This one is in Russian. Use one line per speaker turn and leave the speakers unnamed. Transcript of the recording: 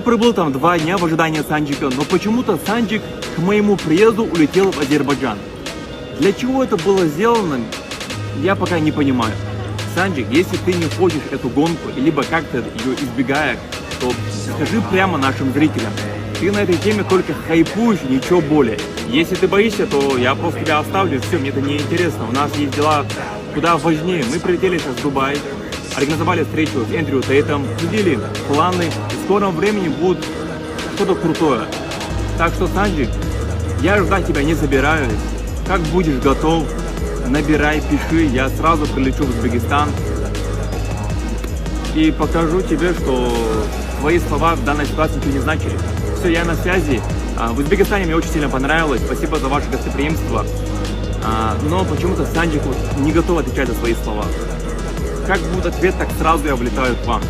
пробыл там 2 дня в ожидании Санджика, но почему-то Санджик к моему приезду улетел в Азербайджан. Для чего это было сделано, я пока не понимаю. Санджик, если ты не хочешь эту гонку, либо как-то ее избегаешь, то скажи прямо нашим зрителям. Ты на этой теме только хайпуешь, ничего более. Если ты боишься, то я просто тебя оставлю, все, мне это не интересно. У нас есть дела куда важнее. Мы прилетели сейчас в Дубай, организовали встречу с Эндрю Тейтом, обсудили планы, и в скором времени будет что-то крутое. Так что, Санджик, я ждать тебя не собираюсь. Как будешь готов, набирай, пиши, я сразу прилечу в Узбекистан и покажу тебе, что твои слова в данной ситуации ничего не значили. Все, я на связи. В Узбекистане мне очень сильно понравилось, спасибо за ваше гостеприимство. Но почему-то Санджик не готов отвечать за свои слова. Как будет ответ, так сразу я влетаю к вам.